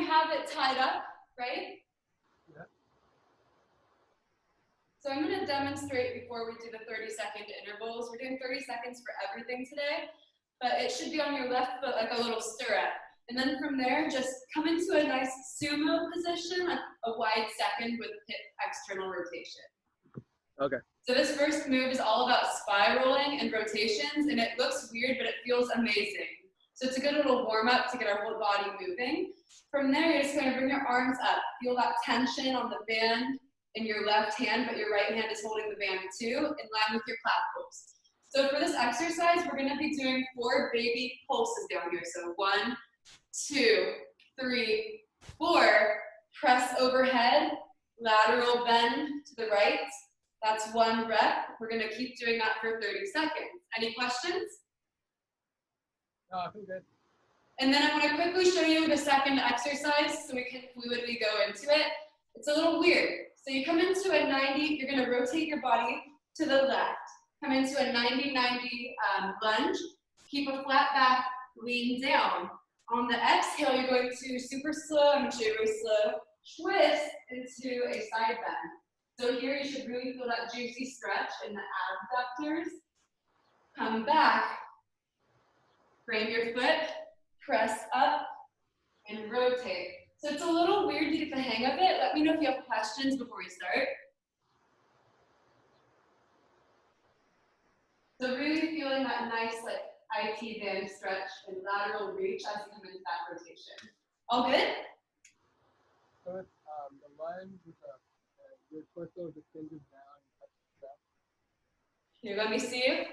have it tied up, right? Yeah. So I'm going to demonstrate before we do the 30-second intervals. We're doing 30 seconds for everything today, but it should be on your left foot like a little stirrup. And then from there, just come into a nice sumo position, like a wide second with hip external rotation. Okay. So this first move is all about spiraling and rotations, and it looks weird, but it feels amazing. So it's a good little warm up to get our whole body moving. From there, you're just going to bring your arms up. Feel that tension on the band in your left hand, but your right hand is holding the band too, in line with your clavicles. So for this exercise, we're going to be doing 4 baby pulses down here. So 1, 2, 3, 4. Press overhead, lateral bend to the right. That's 1 rep. We're going to keep doing that for 30 seconds. Any questions? No, I think good. And then I want to quickly show you the second exercise so we can fluidly go into it. It's a little weird. So you come into a 90, you're going to rotate your body to the left. Come into a 90-90 lunge. Keep a flat back, lean down. On the exhale, you're going to super slow, I'm going to show you really slow, twist into a side bend. So here you should really feel that juicy stretch in the abductors. Come back, frame your foot, press up, and rotate. So it's a little weird to get the hang of it. Let me know if you have questions before we start. So really feeling that nice like IT band stretch and lateral reach as you come into that rotation. All good? So it's the lunge with your torso just hinges down and touches the ground. Here, let me see you.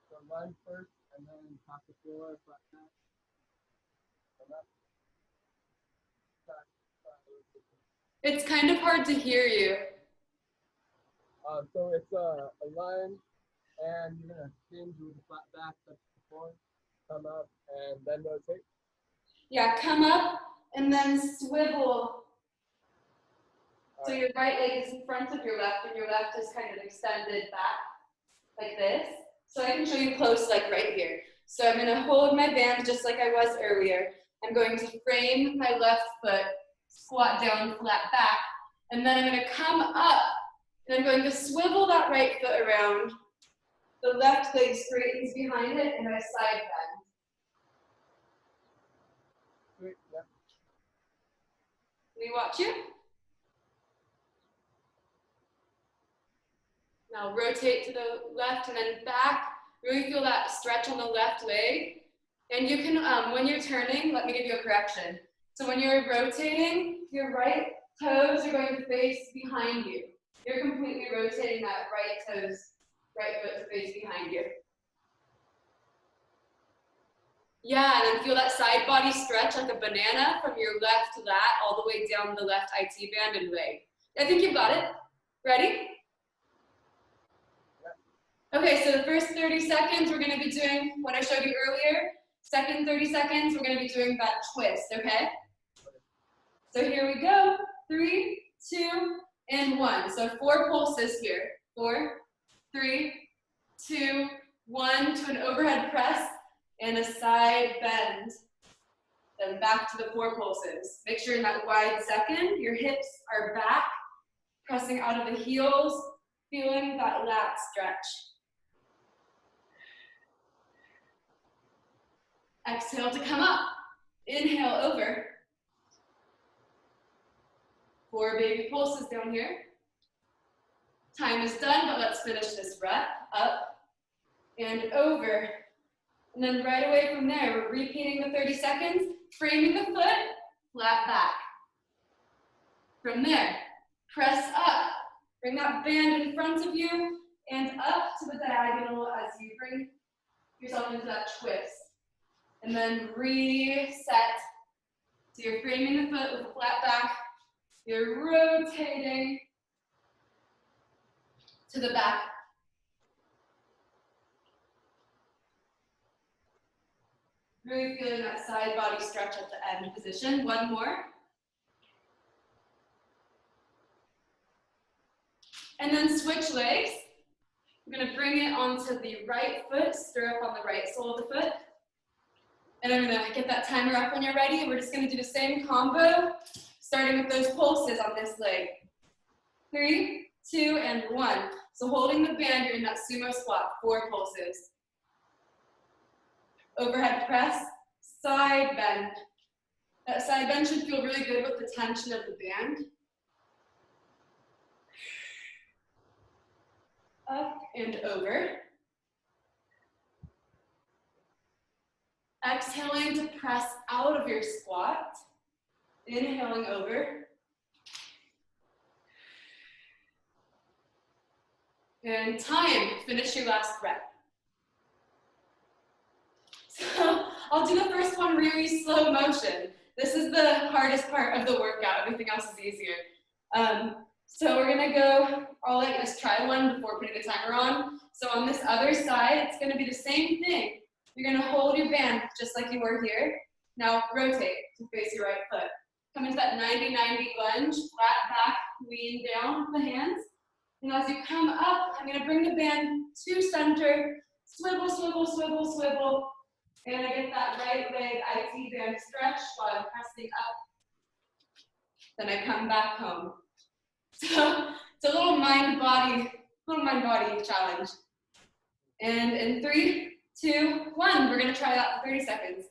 So lunge first, and then top the floor, flat back. Come up. Back, rotation. It's kind of hard to hear you. So it's a lunge, and you're gonna hinge with a flat back, touch the floor, come up, and then rotate. Yeah, come up and then swivel. So your right leg is in front of your left, and your left is kind of extended back like this. So I can show you close, like right here. So I'm going to hold my band just like I was earlier. I'm going to frame my left foot, squat down, flat back, and then I'm going to come up, and I'm going to swivel that right foot around. The left leg straightens behind it, and I side bend. Sweet, yeah. Let me watch you. Now rotate to the left and then back. Really feel that stretch on the left leg. And you can, when you're turning, let me give you a correction. So when you're rotating, your right toes are going to face behind you. You're completely rotating that right foot to face behind you. Yeah, and then feel that side body stretch like a banana from your left lat all the way down the left IT band and leg. I think you've got it. Ready? Okay, so the first 30 seconds, we're gonna be doing what I showed you earlier. Second 30 seconds, we're gonna be doing that twist, okay? So here we go. 3, 2, and 1. So 4 pulses here. 4, 3, 2, 1 to an overhead press and a side bend. Then back to the 4 pulses. Make sure in that wide second, your hips are back, pressing out of the heels, feeling that lat stretch. Exhale to come up. Inhale over. 4 baby pulses down here. Time is done, but let's finish this rep. Up and over. And then right away from there, we're repeating the 30 seconds, framing the foot, flat back. From there, press up. Bring that band in front of you and up to the diagonal as you bring yourself into that twist. And then reset. So you're framing the foot with a flat back. You're rotating to the back. Really feeling that side body stretch at the end position. 1 more. And then switch legs. We're going to bring it onto the right foot, stirrup on the right sole of the foot. And I'm gonna get that timer up when you're ready. We're just gonna do the same combo, starting with those pulses on this leg. 3, 2, and 1. So holding the band, you're in that sumo squat, 4 pulses. Overhead press, side bend. That side bend should feel really good with the tension of the band. Up and over. Exhaling to press out of your squat. Inhaling over. And time, finish your last rep. So I'll do the first one really slow motion. This is the hardest part of the workout. Everything else is easier. So we're gonna go, I'll let us try one before putting the timer on. So on this other side, it's gonna be the same thing. You're gonna hold your band just like you were here. Now rotate to face your right foot. Come into that 90-90 lunge, flat back, lean down with the hands. And as you come up, I'm gonna bring the band to center, swivel, swivel, swivel, swivel. And I get that right leg IT band stretch while I'm pressing up. Then I come back home. So it's a little mind-body challenge. And in 3, 2, 1, we're gonna try that for 30 seconds.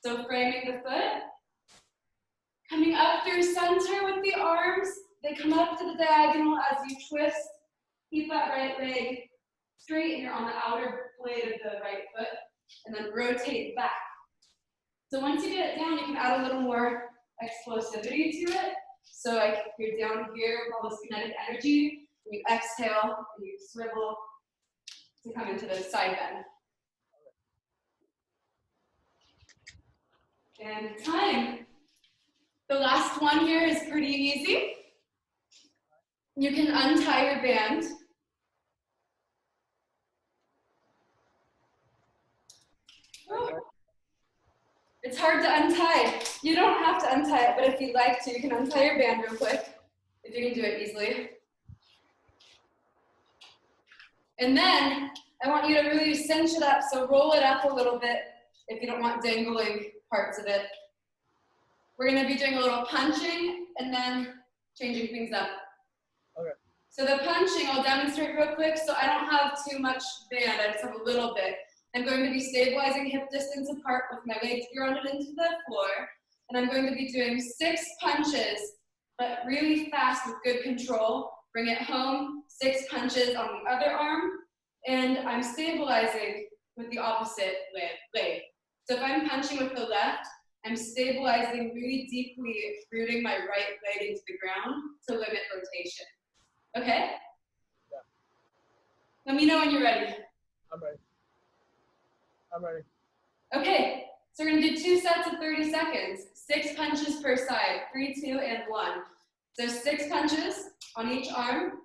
So framing the foot, coming up through center with the arms. They come up to the diagonal as you twist. Keep that right leg straight and you're on the outer blade of the right foot. And then rotate back. So once you get it down, you can add a little more explosivity to it. So like you're down here with all this kinetic energy, and you exhale and you swivel to come into the side bend. And time. The last one here is pretty easy. You can untie your band. It's hard to untie. You don't have to untie it, but if you'd like to, you can untie your band real quick, if you can do it easily. And then I want you to really cinch it up, so roll it up a little bit if you don't want dangling parts of it. We're gonna be doing a little punching and then changing things up. Okay. So the punching, I'll demonstrate real quick. So I don't have too much band, I just have a little bit. I'm going to be stabilizing hip distance apart with my legs grounded into the floor. And I'm going to be doing 6 punches, but really fast with good control. Bring it home, 6 punches on the other arm. And I'm stabilizing with the opposite leg. So if I'm punching with the left, I'm stabilizing really deeply, rooting my right leg into the ground to limit rotation. Okay? Yeah. Let me know when you're ready. I'm ready. I'm ready. Okay, so we're gonna do 2 sets of 30 seconds. 6 punches per side, 3, 2, and 1. So 6 punches on each arm,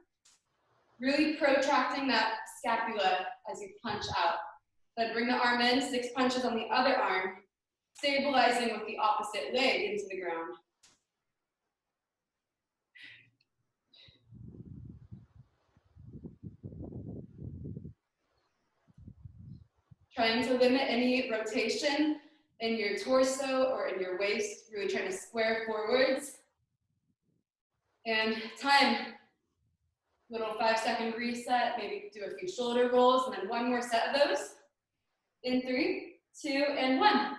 really protracting that scapula as you punch out. Then bring the arm in, 6 punches on the other arm, stabilizing with the opposite leg into the ground. Trying to limit any rotation in your torso or in your waist, really trying to square forwards. And time, little 5-second reset, maybe do a few shoulder rolls, and then 1 more set of those. In 3, 2, and 1.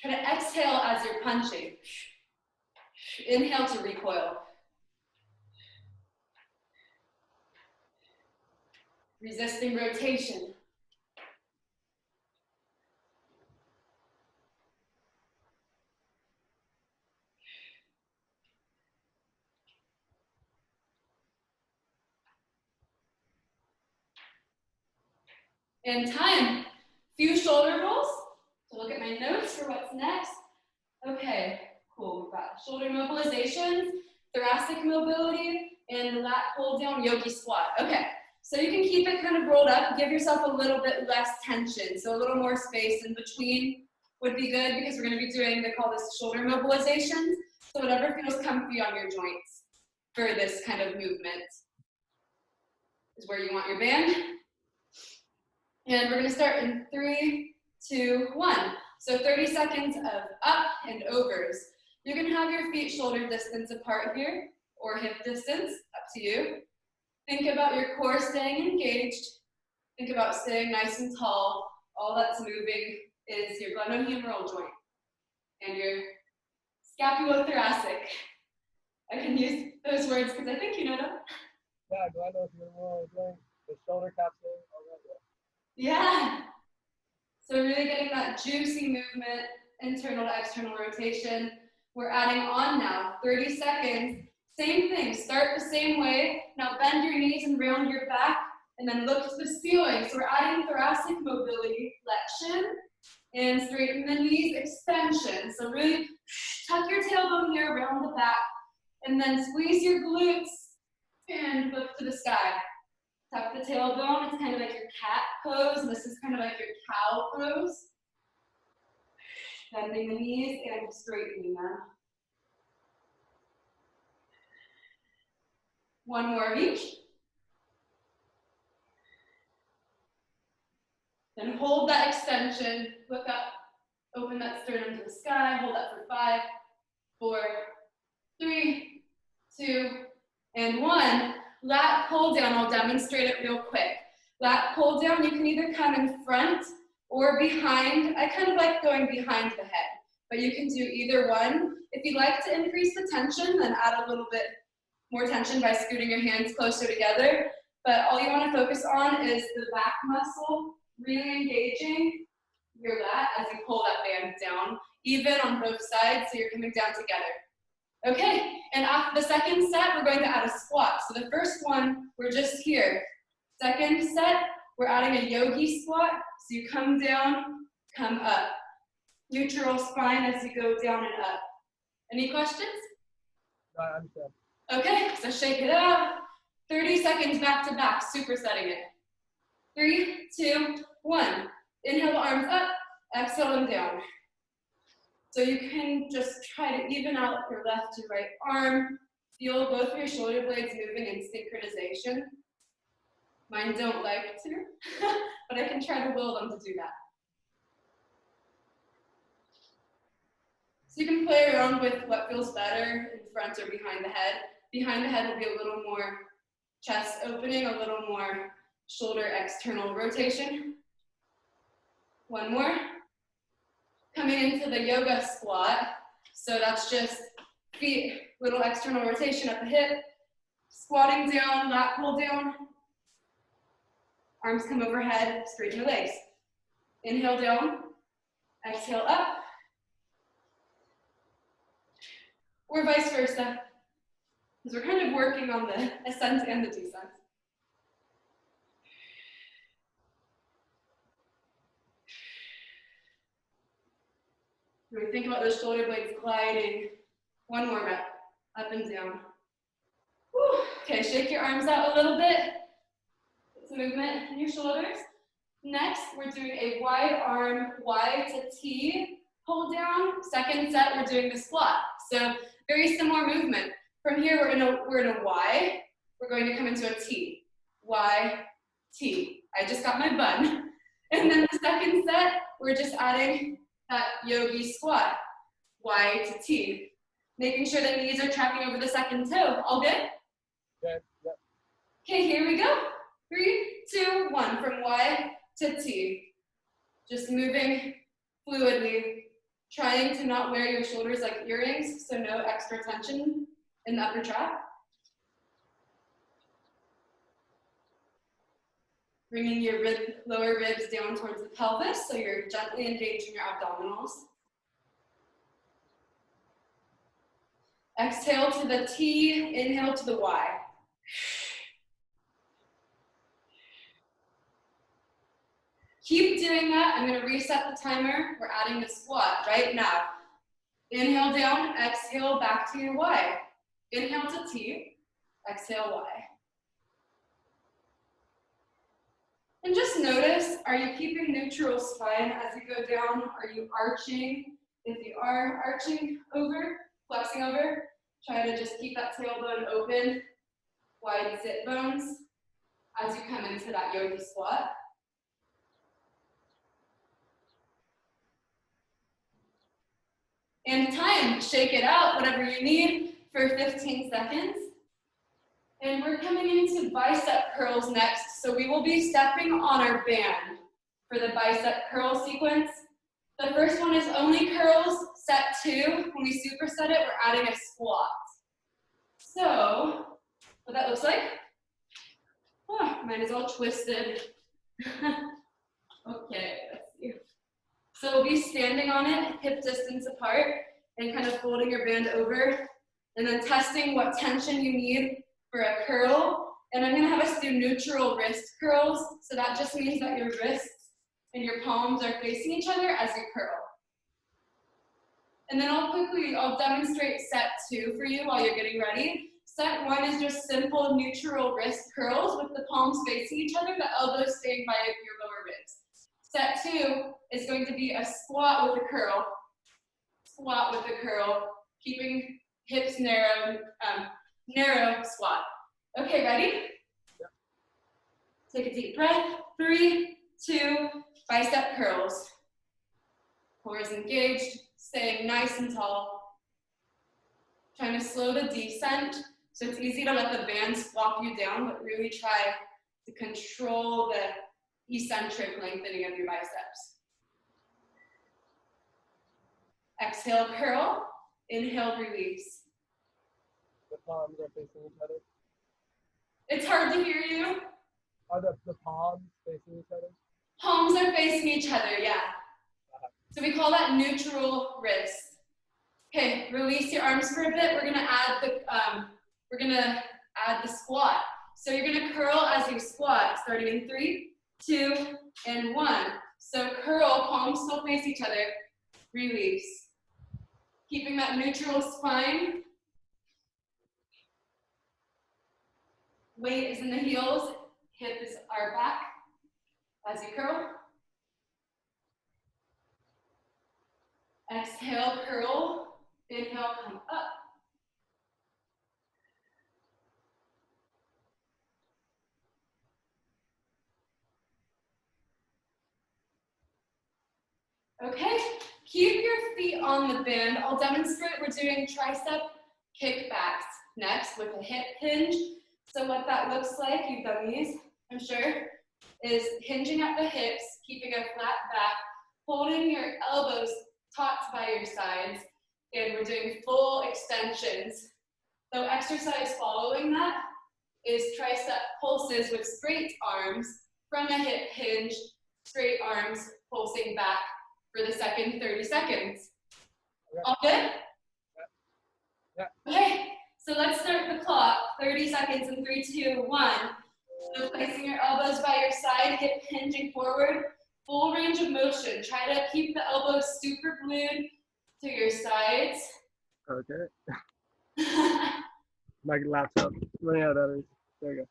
Try to exhale as you're punching. Inhale to recoil. Resisting rotation. And time. Few shoulder rolls. So look at my notes for what's next. Okay, cool. We've got shoulder mobilizations, thoracic mobility, and lat pull down yogi squat. Okay, so you can keep it kind of rolled up. Give yourself a little bit less tension. So a little more space in between would be good because we're going to be doing, they call this shoulder mobilizations. So whatever feels comfy on your joints for this kind of movement is where you want your band. And we're gonna start in 3, 2, 1. So 30 seconds of up and overs. You can have your feet shoulder distance apart here, or hip distance, up to you. Think about your core staying engaged. Think about staying nice and tall. All that's moving is your glenohumeral joint and your scapulothoracic. I can use those words because I think you know them. Yeah, glenohumeral joint, the shoulder capsule, all that. Yeah. So really getting that juicy movement, internal to external rotation. We're adding on now, 30 seconds. Same thing, start the same way. Now bend your knees and round your back, and then look to the ceiling. So we're adding thoracic mobility, flexion, and straighten the knees, extension. So really tuck your tailbone here around the back, and then squeeze your glutes and look to the sky. Tuck the tailbone, it's kind of like your cat pose, and this is kind of like your cow pose. Bending the knees and straightening them. One more of each. Then hold that extension, look up, open that sternum to the sky, hold that for 5, 4, 3, 2, and 1. Lat pull down, I'll demonstrate it real quick. Lat pull down, you can either come in front or behind. I kind of like going behind the head, but you can do either one. If you'd like to increase the tension, then add a little bit more tension by scooting your hands closer together. But all you want to focus on is the back muscle, really engaging your lat as you pull that band down, even on both sides, so you're coming down together. Okay, and after the second set, we're going to add a squat. So the first one, we're just here. Second set, we're adding a yogi squat. So you come down, come up. Neutral spine as you go down and up. Any questions? No, I'm good. Okay, so shake it out. 30 seconds back to back, supersetting it. 3, 2, 1. Inhale the arms up, exhale them down. So you can just try to even out your left to right arm. Feel both of your shoulder blades moving in synchronization. Mine don't like to, but I can try to will them to do that. So you can play around with what feels better in front or behind the head. Behind the head will be a little more chest opening, a little more shoulder external rotation. One more. Coming into the yoga squat. So that's just feet, little external rotation at the hip. Squatting down, lat pull down. Arms come overhead, straighten the legs. Inhale down, exhale up. Or vice versa. Because we're kind of working on the ascent and the descent. Really think about those shoulder blades gliding. One more rep, up and down. Whew. Okay, shake your arms out a little bit. Get some movement in your shoulders. Next, we're doing a wide arm, Y to T, pull down. Second set, we're doing the squat. So very similar movement. From here, we're in a Y. We're going to come into a T. Y, T. I just got my bun. And then the second set, we're just adding that yogi squat, Y to T. Making sure the knees are tracking over the second toe. All good? Good, yep. Okay, here we go. 3, 2, 1, from Y to T. Just moving fluidly, trying to not wear your shoulders like earrings, so no extra tension in the upper trap. Bringing your lower ribs down towards the pelvis, so you're gently engaging your abdominals. Exhale to the T, inhale to the Y. Keep doing that. I'm going to reset the timer. We're adding the squat right now. Inhale down, exhale back to your Y. Inhale to T, exhale Y. And just notice, are you keeping neutral spine as you go down? Are you arching? If you are arching over, flexing over, try to just keep that tailbone open, wide sit bones as you come into that yogi squat. And time, shake it out, whatever you need, for 15 seconds. And we're coming into bicep curls next. So we will be stepping on our band for the bicep curl sequence. The first one is only curls, set 2. When we superset it, we're adding a squat. So, what that looks like, oh, mine is all twisted. Okay, let's see. So we'll be standing on it, hip distance apart, and kind of folding your band over, and then testing what tension you need for a curl. And I'm gonna have us do neutral wrist curls. So that just means that your wrists and your palms are facing each other as you curl. And then I'll demonstrate set 2 for you while you're getting ready. Set 1 is just simple neutral wrist curls with the palms facing each other, the elbows staying by your lower ribs. Set 2 is going to be a squat with a curl. Squat with a curl, keeping hips narrow, narrow squat. Okay, ready? Yep. Take a deep breath. 3, 2, bicep curls. Core is engaged, staying nice and tall. Trying to slow the descent, so it's easy to let the band swap you down, but really try to control the eccentric lengthening of your biceps. Exhale, curl. Inhale, release. The palms are facing each other. It's hard to hear you. Are the palms facing each other? Palms are facing each other, yeah. So we call that neutral wrist. Okay, release your arms for a bit. We're gonna add the squat. So you're gonna curl as you squat, starting in 3, 2, and 1. So curl, palms still face each other. Release. Keeping that neutral spine. Weight is in the heels, hips are back as you curl. Exhale, curl. Inhale, come up. Okay, keep your feet on the band. I'll demonstrate. We're doing tricep kickbacks next with a hip hinge. So what that looks like, you've done these, I'm sure, is hinging at the hips, keeping a flat back, holding your elbows tucked by your sides, and we're doing full extensions. The exercise following that is tricep pulses with straight arms from a hip hinge, straight arms pulsing back for the second 30 seconds. Okay. All good? Yeah. Okay, so let's start the clock. 30 seconds in 3, 2, 1. So placing your elbows by your side, hip hinging forward, full range of motion. Try to keep the elbows super glued to your sides. Okay. My laptop running out of batteries. There you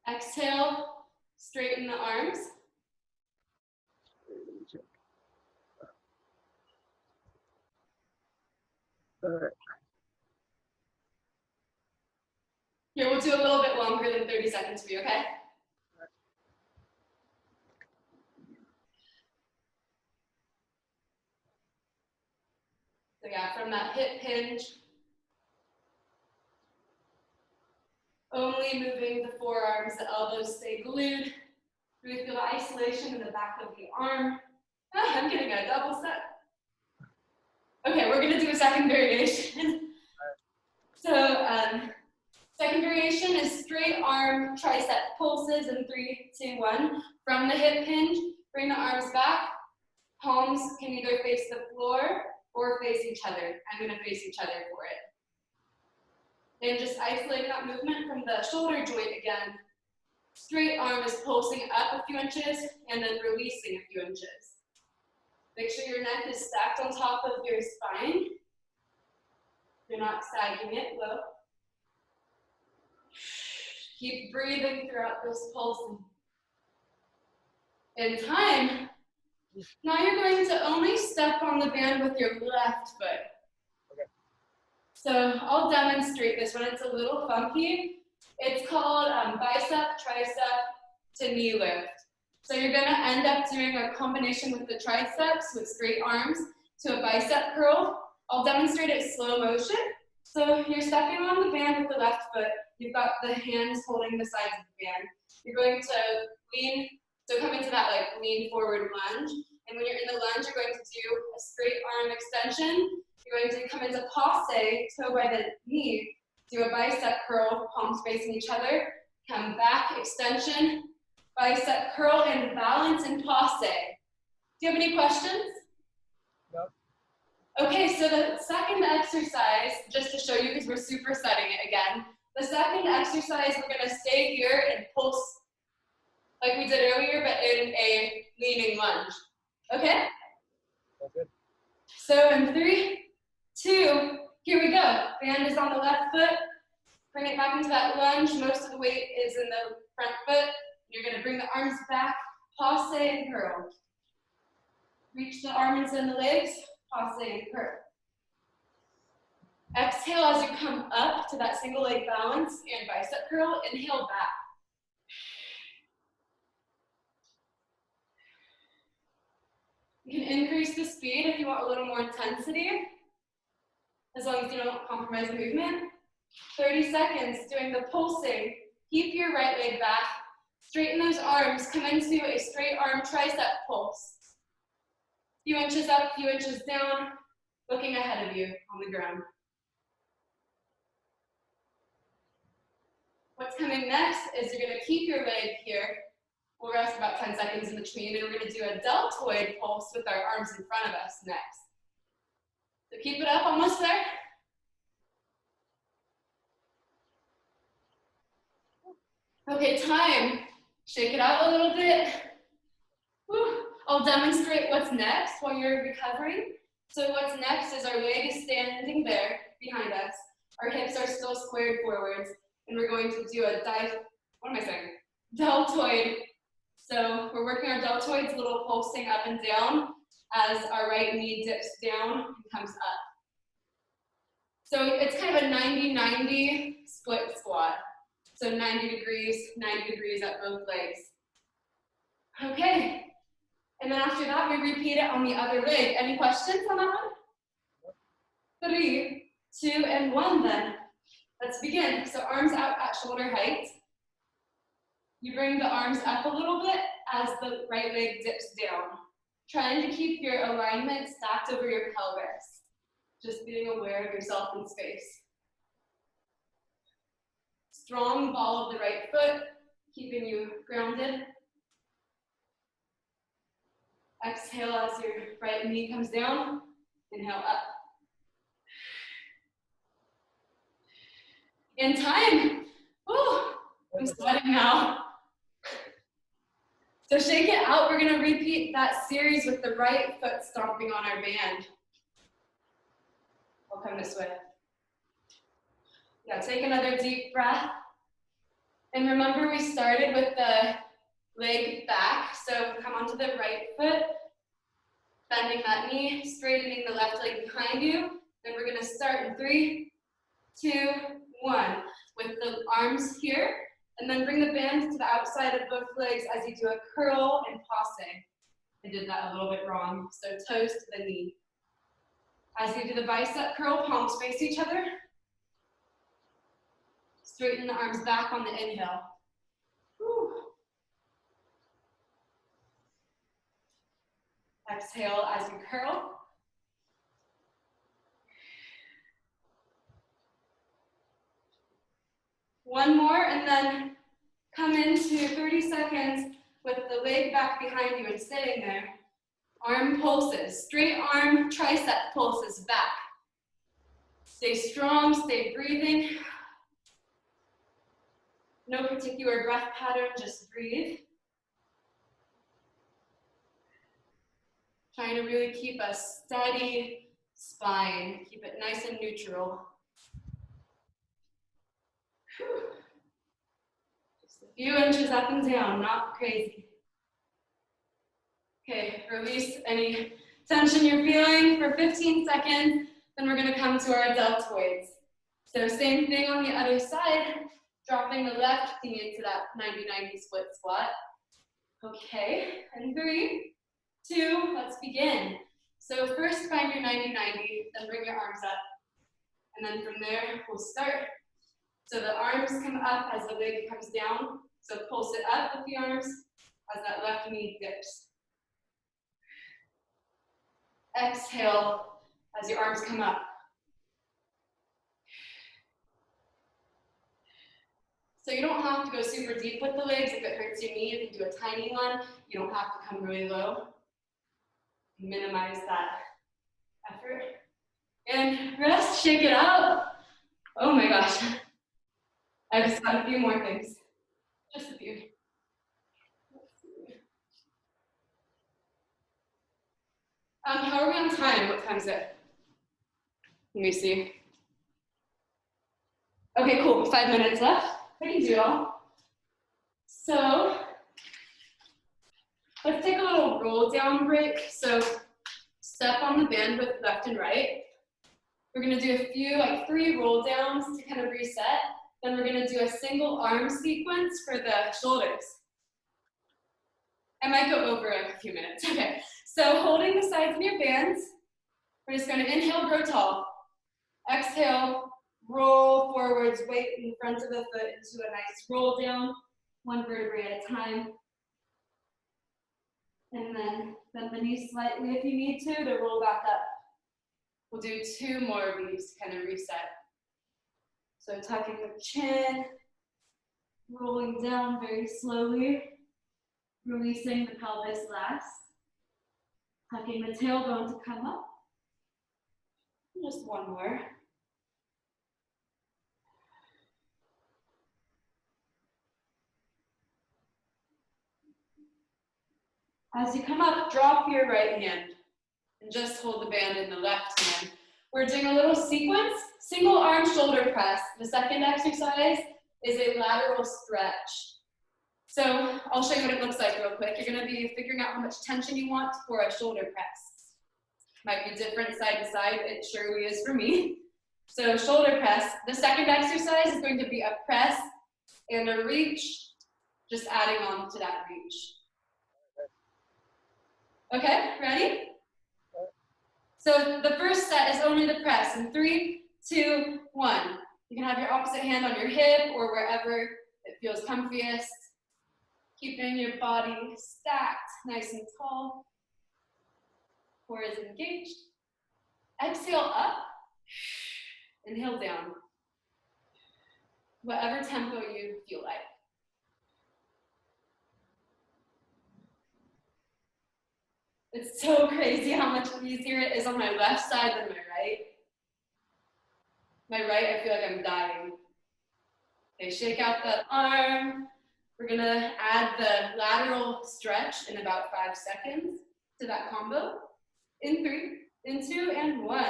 go. Exhale, straighten the arms. All right. Here, we'll do a little bit longer than 30 seconds for you, okay? So yeah, from that hip hinge, only moving the forearms, the elbows stay glued. Really feel the isolation in the back of the arm. Ah, I'm getting a double set. Okay, we're gonna do a second variation. So second variation is straight arm tricep pulses in 3, 2, 1. From the hip hinge, bring the arms back. Palms can either face the floor or face each other. I'm gonna face each other for it. And just isolating that movement from the shoulder joint again. Straight arm is pulsing up a few inches and then releasing a few inches. Make sure your neck is stacked on top of your spine. You're not sagging it low. Keep breathing throughout this pulsing. In time, now you're going to only step on the band with your left foot. Okay. So I'll demonstrate this one. It's a little funky. It's called bicep, tricep to knee lift. So you're gonna end up doing a combination with the triceps with straight arms to a bicep curl. I'll demonstrate it slow motion. So you're stepping on the band with the left foot. You've got the hands holding the sides of the band. You're going to lean, so come into that like lean forward lunge. And when you're in the lunge, you're going to do a straight arm extension. You're going to come into passe, toe by the knee, do a bicep curl, palms facing each other, come back, extension, bicep curl, and balance in passe. Do you have any questions? Nope. Okay, so the second exercise, just to show you because we're supersetting it again, the second exercise, we're gonna stay here and pulse like we did earlier, but in a leaning lunge. Okay? Okay. So in 3, 2, here we go. Band is on the left foot. Bring it back into that lunge. Most of the weight is in the front foot. You're gonna bring the arms back, passe and curl. Reach the arms and the legs, passe and curl. Exhale as you come up to that single leg balance and bicep curl. Inhale back. You can increase the speed if you want a little more intensity, as long as you don't compromise movement. 30 seconds doing the pulsing. Keep your right leg back. Straighten those arms. Come into a straight arm tricep pulse. Few inches up, few inches down, looking ahead of you on the ground. What's coming next is you're gonna keep your leg here. We'll rest about 10 seconds in between, and we're gonna do a deltoid pulse with our arms in front of us next. So keep it up, almost there. Okay, time. Shake it out a little bit. Whew. I'll demonstrate what's next while you're recovering. So what's next is our leg is standing there behind us. Our hips are still squared forwards, and we're going to do a deltoid. So we're working our deltoids, a little pulsing up and down as our right knee dips down and comes up. So it's kind of a 90-90 split squat. So 90 degrees at both legs. Okay, and then after that, we repeat it on the other leg. Any questions on that one? 3, 2, and 1 then. Let's begin. So arms out at shoulder height. You bring the arms up a little bit as the right leg dips down. Trying to keep your alignment stacked over your pelvis. Just being aware of yourself in space. Strong ball of the right foot, keeping you grounded. Exhale as your right knee comes down. Inhale up. In time. Woo, I'm sweating now. So shake it out. We're gonna repeat that series with the right foot stomping on our band. I'll come this way. Yeah, take another deep breath. And remember, we started with the leg back. So come onto the right foot, bending that knee, straightening the left leg behind you. Then we're gonna start in 3, 2, 1. With the arms here. And then bring the band to the outside of both legs as you do a curl and passe. I did that a little bit wrong. So toes to the knee. As you do the bicep curl, palms face each other. Straighten the arms back on the inhale. Whew. Exhale as you curl. One more, and then come into 30 seconds with the leg back behind you and staying there. Arm pulses, straight arm tricep pulses back. Stay strong, stay breathing. No particular breath pattern, just breathe. Trying to really keep a steady spine, keep it nice and neutral. Just a few inches up and down, not crazy. Okay, release any tension you're feeling for 15 seconds, then we're gonna come to our deltoids. So same thing on the other side, dropping the left knee into that 90-90 split squat. Okay, and 3, 2, let's begin. So first find your 90-90, then bring your arms up. And then from there, we'll start. So the arms come up as the leg comes down. So pulse it up with the arms as that left knee dips. Exhale as your arms come up. So you don't have to go super deep with the legs. If it hurts your knee, you can do a tiny one. You don't have to come really low. Minimize that effort. And rest, shake it out. Oh my gosh. I just got a few more things. Just a few. How are we on time? What time is it? Let me see. Okay, cool. 5 minutes left. I can do it all. So let's take a little roll down break. So step on the band with left and right. We're gonna do a few, like 3 roll downs to kind of reset. Then we're gonna do a single arm sequence for the shoulders. I might go over like a few minutes. Okay, so holding the sides of your bands, we're just gonna inhale, grow tall. Exhale, roll forwards, weight in front of the foot into a nice roll down, 1 vertebrae at a time. And then bend the knees slightly if you need to roll back up. We'll do 2 more of these to kind of reset. So tucking the chin, rolling down very slowly, releasing the pelvis last. Tucking the tailbone to come up. Just 1 more. As you come up, drop your right hand and just hold the band in the left hand. We're doing a little sequence, single arm shoulder press. The second exercise is a lateral stretch. So I'll show you what it looks like real quick. You're gonna be figuring out how much tension you want for a shoulder press. Might be different side to side, it surely is for me. So shoulder press. The second exercise is going to be a press and a reach, just adding on to that reach. Okay, ready? So the first set is only the press. In 3, 2, 1. You can have your opposite hand on your hip or wherever it feels comfiest. Keeping your body stacked, nice and tall. Core is engaged. Exhale up. Inhale down. Whatever tempo you feel like. It's so crazy how much easier it is on my left side than my right. My right, I feel like I'm dying. Okay, shake out that arm. We're gonna add the lateral stretch in about 5 seconds to that combo. In 3, in 2, and 1.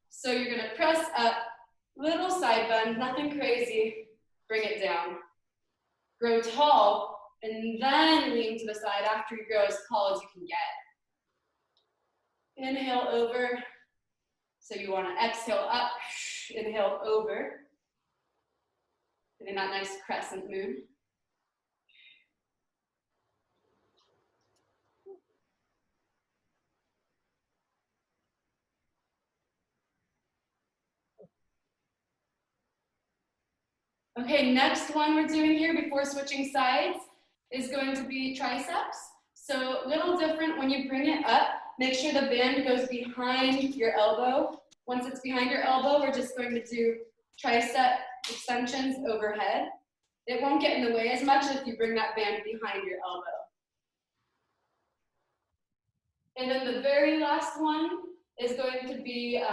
So you're gonna press up, little side bend, nothing crazy. Bring it down. Grow tall, and then lean to the side after you grow as tall as you can get. Inhale over. So you want to exhale up, inhale over. Getting that nice crescent moon. Okay, next one we're doing here before switching sides is going to be triceps. So a little different when you bring it up. Make sure the band goes behind your elbow. Once it's behind your elbow, we're just going to do tricep extensions overhead. It won't get in the way as much if you bring that band behind your elbow. And then the very last one is going to be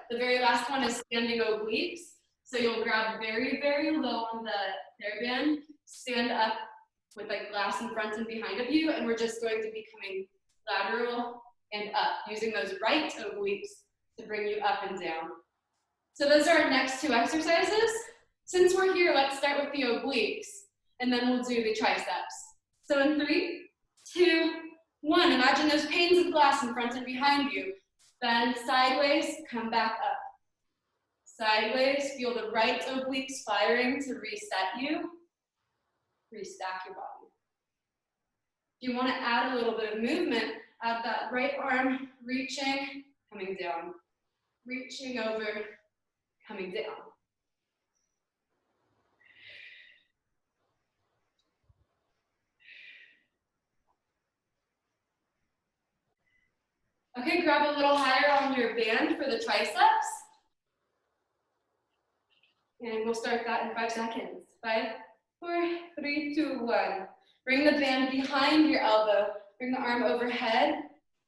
the very last one is standing obliques. So you'll grab very, very low on the TheraBand, stand up with like glass in front and behind of you, and we're just going to be coming lateral and up, using those right obliques to bring you up and down. So those are our next 2 exercises. Since we're here, let's start with the obliques, and then we'll do the triceps. So in 3, 2, 1, imagine those panes of glass in front and behind you. Bend sideways, come back up. Sideways, feel the right obliques firing to reset you. Restack your body. If you want to add a little bit of movement, add that right arm reaching, coming down. Reaching over, coming down. Okay, grab a little higher on your band for the triceps. And we'll start that in 5 seconds. 5, 4, 3, 2, 1. Bring the band behind your elbow. Bring the arm overhead.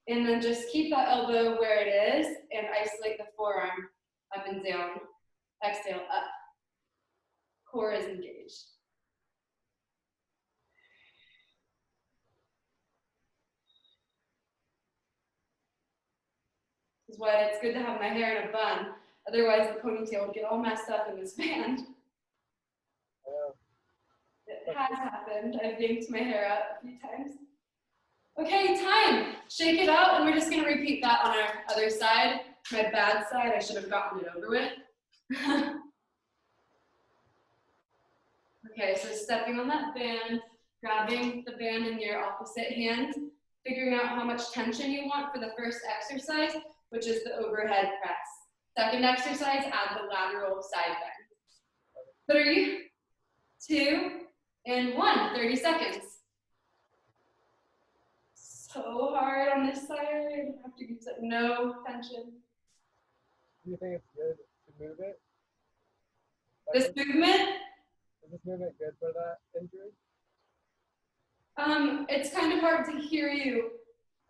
And then just keep that elbow where it is and isolate the forearm up and down. Exhale, up. Core is engaged. This is why it's good to have my hair in a bun. Otherwise, the ponytail would get all messed up in this band. It has happened. I've yanked my hair out a few times. Okay, time. Shake it out, and we're just going to repeat that on our other side. My bad side, I should have gotten it over with. Okay, so stepping on that band, grabbing the band in your opposite hand, figuring out how much tension you want for the first exercise, which is the overhead press. Second exercise, add the lateral side bend. 3, 2, and 1. 30 seconds. So hard on this side. I have to use no tension. Do you think it's good to move it? This movement? Is this movement good for that injury? It's kind of hard to hear you.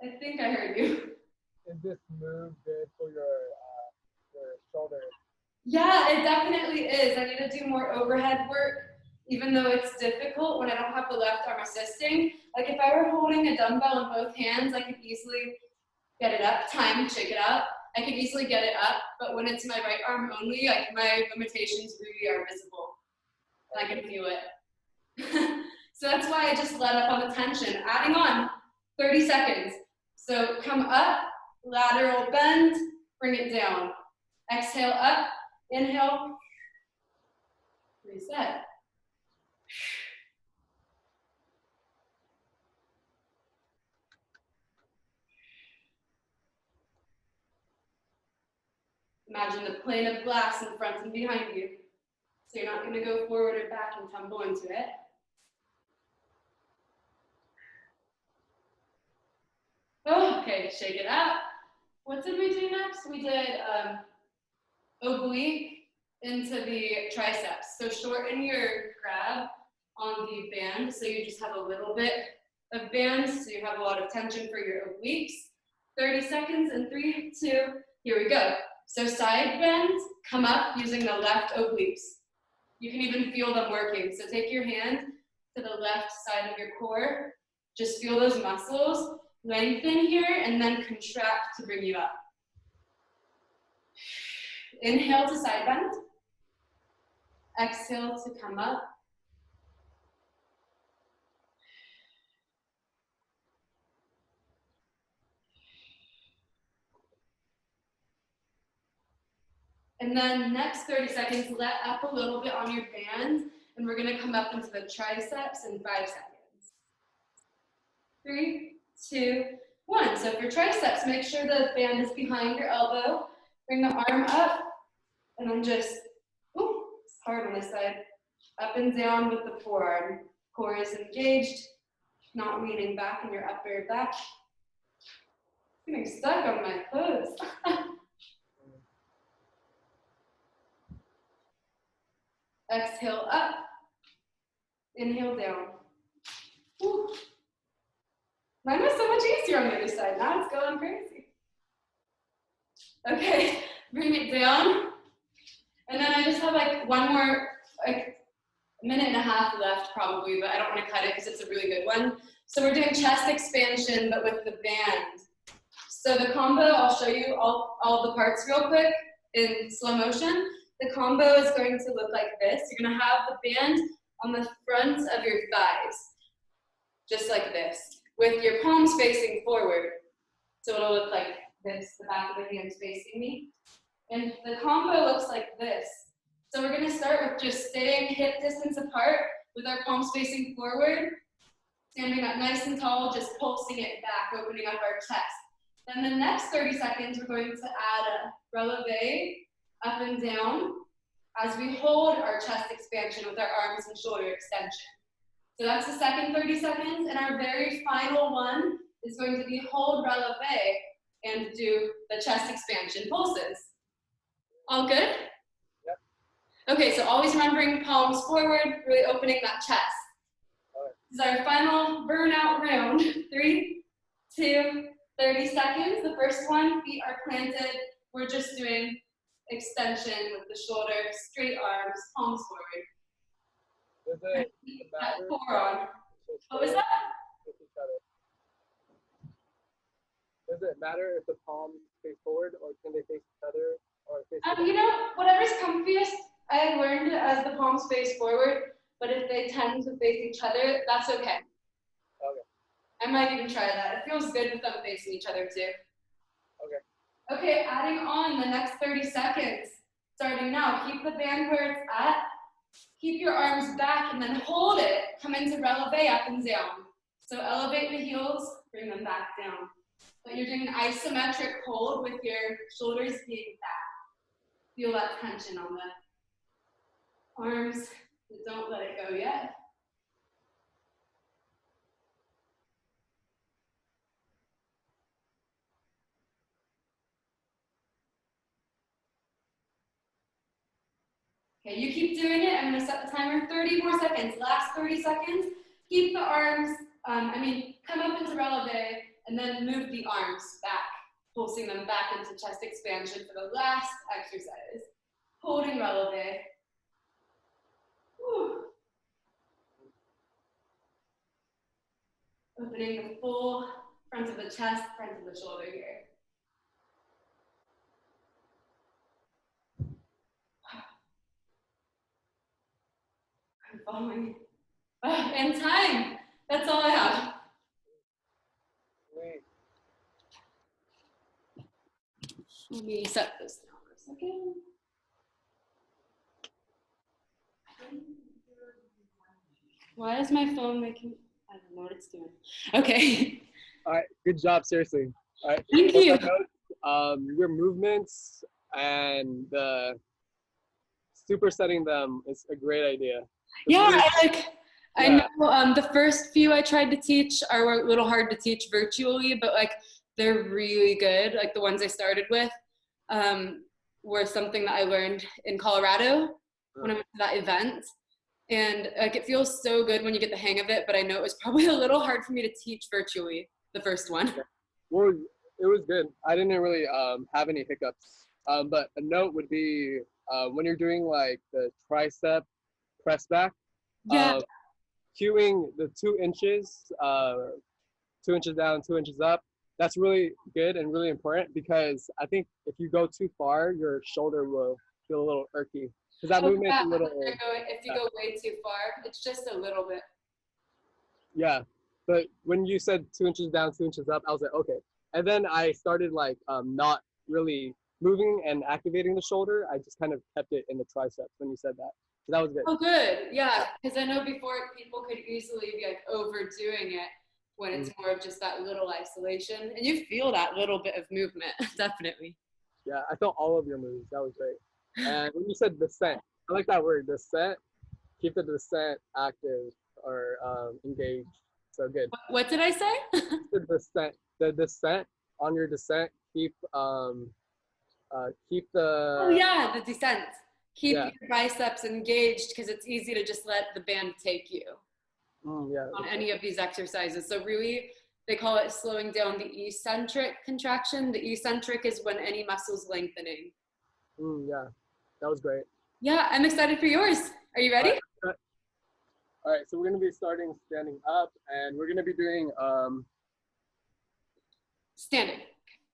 I think I heard you. Is this move good for your shoulder? Yeah, it definitely is. I need to do more overhead work, even though it's difficult when I don't have the left arm assisting. Like if I were holding a dumbbell in both hands, I could easily get it up. Time, shake it out. I could easily get it up, but when it's my right arm only, like my limitations really are visible. And I can feel it. So that's why I just let up on the tension. Adding on 30 seconds. So come up, lateral bend, bring it down. Exhale up, inhale, reset. Imagine the plane of glass in front and behind you. So you're not going to go forward or back and tumble into it. Oh, okay, shake it out. What did we do next? We did oblique into the triceps. So shorten your grab on the band so you just have a little bit of band so you have a lot of tension for your obliques. 30 seconds in 3, 2, here we go. So side bend, come up using the left obliques. You can even feel them working. So take your hand to the left side of your core. Just feel those muscles. Lengthen here and then contract to bring you up. Inhale to side bend. Exhale to come up. And then next 30 seconds, let up a little bit on your band, and we're gonna come up into the triceps in 5 seconds. 3, 2, 1. So for triceps, make sure the band is behind your elbow. Bring the arm up, and then just, ooh, it's hard on this side. Up and down with the forearm. Core is engaged, not leaning back in your upper back. Getting stuck on my clothes. Exhale up, inhale down. Whew. Mine was so much easier on the other side. Now it's going crazy. Okay, bring it down. And then I just have like one more, like a minute and a half left probably, but I don't want to cut it because it's a really good one. So we're doing chest expansion, but with the band. So the combo, I'll show you all the parts real quick in slow motion. The combo is going to look like this. You're going to have the band on the front of your thighs, just like this, with your palms facing forward. So it'll look like this, the back of the hands facing me. And the combo looks like this. So we're going to start with just staying hip distance apart with our palms facing forward, standing up nice and tall, just pulsing it back, opening up our chest. Then the next 30 seconds, we're going to add a releve up and down as we hold our chest expansion with our arms and shoulder extension. So that's the second 30 seconds, and our very final one is going to be hold releve and do the chest expansion pulses. All good? Yep. Okay, so always remembering palms forward, really opening that chest. All right. This is our final burnout round. 3, 2, 30 seconds. The first one, feet are planted. We're just doing extension with the shoulder, straight arms, palms forward. Does it matter? Forearm. What was that? With each other. Does it matter if the palms face forward, or can they face each other, or face? You know, whatever's comfiest. I learned as the palms face forward, but if they tend to face each other, that's okay. Okay. I might even try that. It feels good with them facing each other too. Okay. Okay, adding on the next 30 seconds. Starting now, keep the band where it's at. Keep your arms back and then hold it. Come into releve up and down. So elevate the heels, bring them back down. But you're doing an isometric hold with your shoulders being back. Feel that tension on the arms. Don't let it go yet. Okay, you keep doing it. I'm gonna set the timer, 30 more seconds. Last 30 seconds. Keep the arms, come up into releve and then move the arms back, pulsing them back into chest expansion for the last exercise. Holding releve. Whew. Opening the full front of the chest, front of the shoulder here. I'm following. And time. That's all I have. Sweet. Let me set this down for a second. Why is my phone making, I don't know what it's doing. Okay. All right. Good job. Seriously. All right. Thank you. Your movements and the supersetting them is a great idea. Yeah, I know the first few I tried to teach are a little hard to teach virtually, but like they're really good. Like the ones I started with were something that I learned in Colorado when I went to that event. And like it feels so good when you get the hang of it, but I know it was probably a little hard for me to teach virtually, the first one. Well, it was good. I didn't really have any hiccups. But a note would be when you're doing like the tricep press back, Yeah. cueing the 2 inches, 2 inches down, 2 inches up. That's really good and really important, because I think if you go too far, your shoulder will feel a little irky. Because that movement's a little. If you go way too far, it's just a little bit. Yeah, but when you said 2 inches down, 2 inches up, I was like, okay. And then I started like not really moving and activating the shoulder. I just kind of kept it in the triceps when you said that. So that was good. Oh, good. Yeah, because I know before people could easily be like overdoing it when it's more of just that little isolation. And you feel that little bit of movement, definitely. Yeah, I felt all of your moves. That was great. And when you said descent, I like that word, descent. Keep the descent active or engaged. So good. What did I say? The descent on your descent. Keep the. Oh yeah, the descent. Keep your biceps engaged, because it's easy to just let the band take you on any of these exercises. So really, they call it slowing down the eccentric contraction. The eccentric is when any muscle's lengthening. Yeah, that was great. Yeah, I'm excited for yours. Are you ready? All right, so we're going to be starting standing up, and we're going to be doing standing.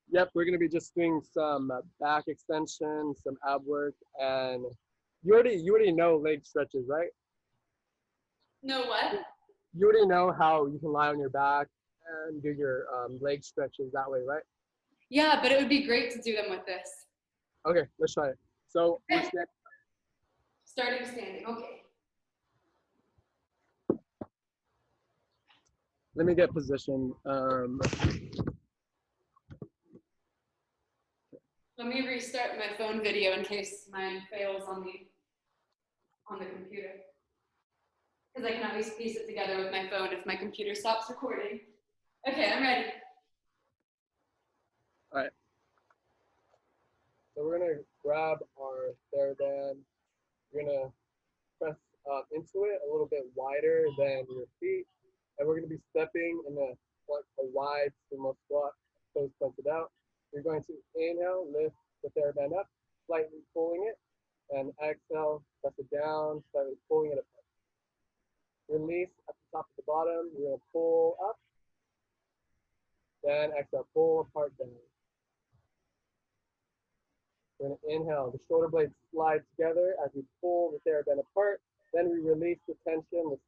Yep, we're going to be just doing some back extension, some ab work, and you already know leg stretches, right? Know what? You already know how you can lie on your back and do your leg stretches that way, right? Yeah, but it would be great to do them with this. Okay, let's try it. So we're starting standing. Okay. Let me get position. Let me restart my phone video in case mine fails on the computer. Because I can always piece it together with my phone if my computer stops recording. Okay, I'm ready. All right. So we're gonna grab our TheraBand. We're gonna press into it a little bit wider than your feet, and we're gonna be stepping in a wide sumo squat, toes pointed out. You're going to inhale, lift the TheraBand up, slightly pulling it, and exhale, press it down, slightly pulling it apart. Release at the top of the bottom. You're gonna pull up, then exhale, pull apart down. We're going to inhale, the shoulder blades slide together as we pull the TheraBand apart. Then we release the tension, the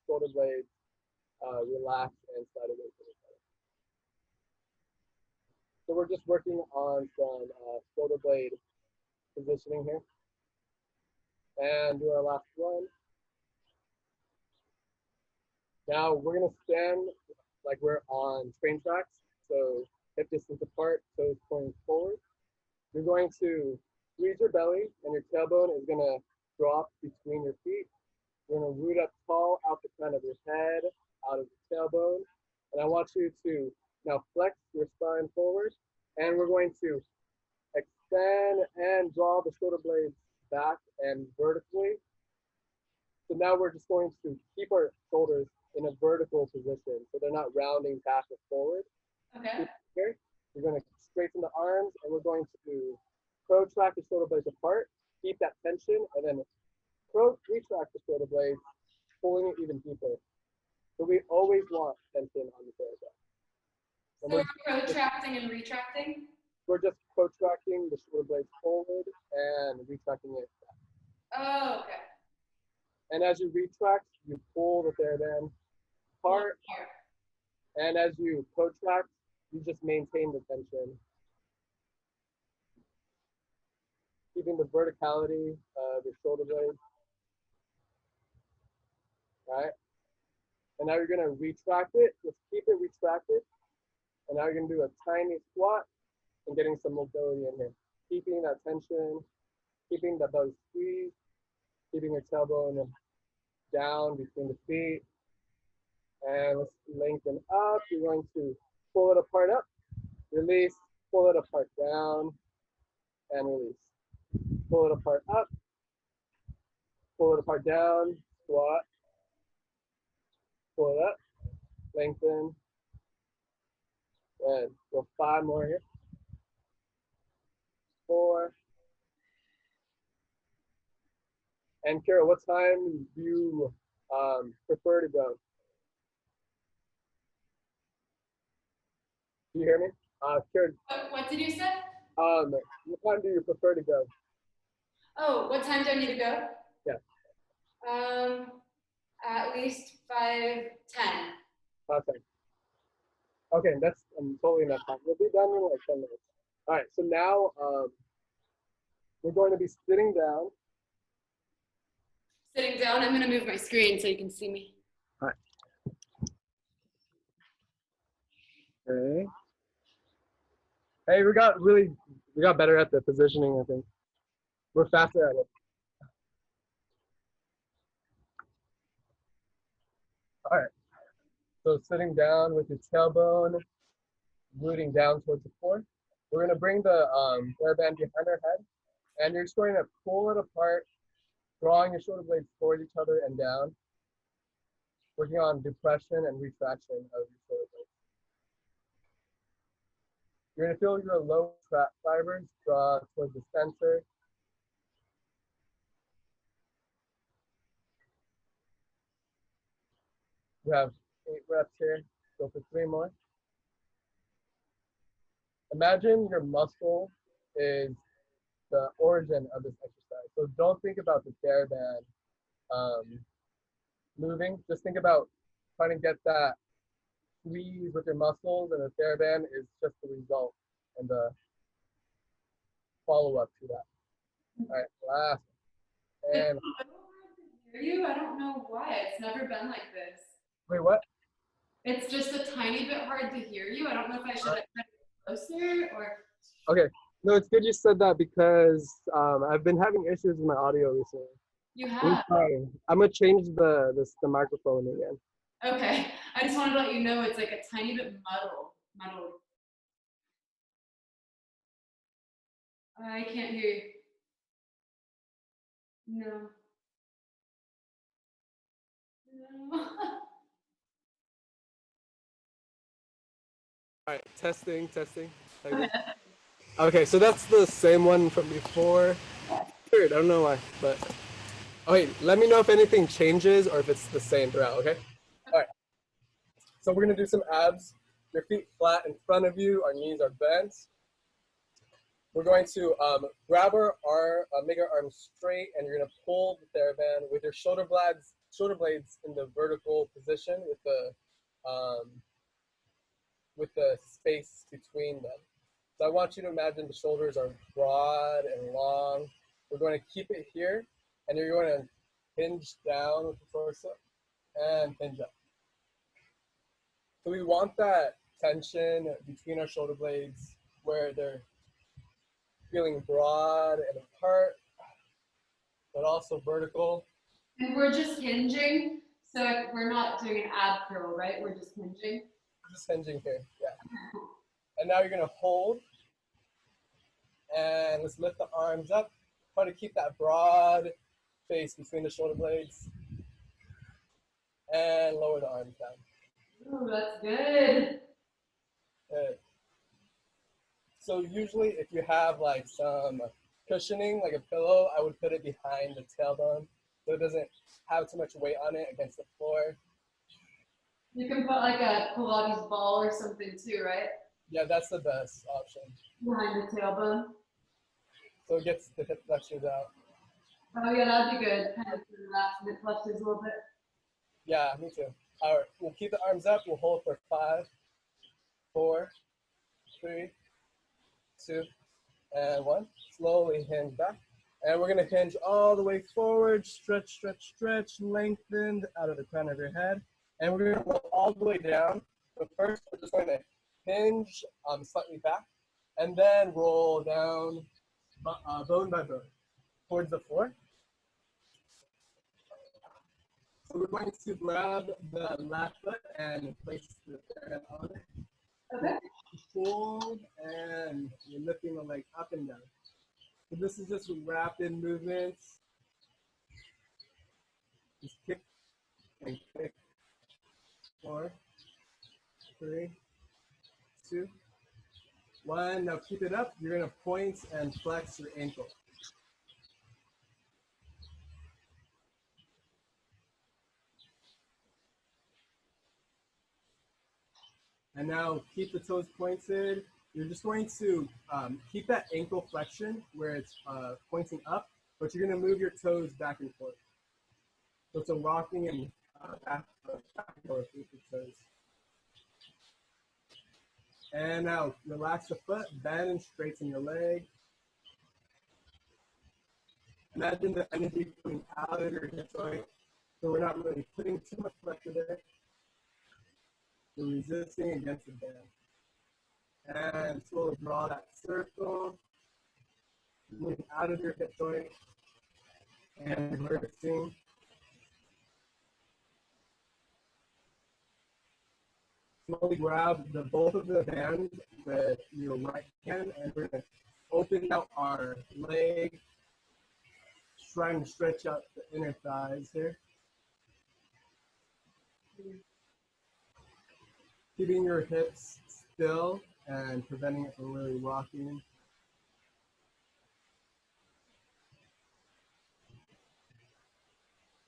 shoulder blades relax and slide away from each other. So we're just working on some shoulder blade positioning here. And do our last one. Now we're going to stand like we're on train tracks. So hip distance apart, toes pointing forward. You're going to squeeze your belly and your tailbone is going to drop between your feet. You're going to root up tall out the front of your head, out of your tailbone. And I want you to now flex your spine forward. And we're going to extend and draw the shoulder blades back and vertically. So now we're just going to keep our shoulders in a vertical position so they're not rounding back or forward. Okay. Here. You're going to straighten the arms, and we're going to protract the shoulder blades apart, keep that tension, and then retract the shoulder blades, pulling it even deeper. So we always want tension on the TheraBand. So we're protracting and retracting? We're just protracting the shoulder blades forward and retracting it back. Oh, okay. And as you retract, you pull the TheraBand apart. And as you protract, you just maintain the tension. Keeping the verticality of your shoulder blades. Right? And now you're going to retract it. Just keep it retracted. And now you're going to do a tiny squat and getting some mobility in here. Keeping that tension, keeping the belly squeezed, keeping your tailbone down between the feet. And let's lengthen up. You're going to pull it apart up, release, pull it apart down, and release. Pull it apart up, pull it apart down, squat, pull it up, lengthen. Good. Go 5 more here. 4. And Kara, what time do you prefer to go? Do you hear me? Kara, What did you say? what time do you prefer to go? Oh, what time do I need to go? Yeah. At least 5:10. 5:10. Okay, that's totally enough time. We'll be done in like 10 minutes. All right, so now we're going to be sitting down. Sitting down, I'm going to move my screen so you can see me. All right. Okay. Hey, we got better at the positioning, I think. We're faster at it. All right. So sitting down with your tailbone, rooting down towards the floor. We're going to bring the TheraBand behind our head, and you're just going to pull it apart, drawing your shoulder blades toward each other and down, working on depression and retraction of your shoulder blades. You're going to feel your low trap fibers draw towards the center. You have 8 reps here. Go for 3 more. Imagine your muscle is the origin of this exercise. So don't think about the TheraBand moving. Just think about trying to get that squeeze with your muscles, and the TheraBand is just the result and the follow-up to that. All right, last. And I don't hear you. I don't know why. It's never been like this. wait, what? It's just a tiny bit hard to hear you. I don't know if I should have cut it closer or Okay. No, it's good you said that because I've been having issues with my audio recently. you I'm have. sorry. I'm gonna change the microphone again. Okay. I just wanted to let you know it's like a tiny bit muddled. I can't hear you. No. No. All right, testing, testing. Like this. Okay, so that's the same one from before. Weird, I don't know why, but oh wait, let me know if anything changes or if it's the same throughout. Okay. All right. So we're gonna do some abs. Your feet flat in front of you. Our knees are bent. We're going to grab our arm, make our arms straight, and you're gonna pull the TheraBand with your shoulder blades in the vertical position with the space between them. So I want you to imagine the shoulders are broad and long. We're going to keep it here, and you're going to hinge down with the torso and hinge up. So we want that tension between our shoulder blades where they're feeling broad and apart, but also vertical. And we're just hinging. So we're not doing an ab curl, right? We're just hinging. We're just hinging here, yeah. And now you're gonna hold, and let's lift the arms up. Try to keep that broad space between the shoulder blades, and lower the arms down. Ooh, that's good. Good. So usually if you have like some cushioning, like a pillow, I would put it behind the tailbone so it doesn't have too much weight on it against the floor. You can put like a Pilates ball or something too, right? Yeah, that's the best option. Behind the tailbone. So it gets the hip flexors out. Oh yeah, that'd be good. Kind of relax the flexors a little bit. Yeah, me too. All right, we'll keep the arms up. We'll hold for 5, 4, 3, 2, and 1. Slowly hinge back. And we're gonna hinge all the way forward, stretch, stretch, stretch, lengthened out of the crown of your head. And we're gonna roll all the way down. So first, we're just going to hinge slightly back, and then roll down bone by bone towards the floor. So we're going to grab the left foot and place the third on it. Okay. Hold, and you're lifting the leg up and down. So this is just rapid movements. Just kick and kick. 4, 3, 2, 1. Now keep it up. You're gonna point and flex your ankle. And now keep the toes pointed. You're just going to keep that ankle flexion where it's pointing up, but you're gonna move your toes back and forth. So it's a rocking and back and forth with your toes. And now relax the foot, bend and straighten your leg. Imagine the energy coming out of your hip joint. So we're not really putting too much pressure there. We're resisting against the band. And slowly draw that circle. Moving out of your hip joint. And reversing. Slowly grab both of the bands with your right hand, and we're going to open out our leg, trying to stretch out the inner thighs here. Keeping your hips still and preventing it from really rocking.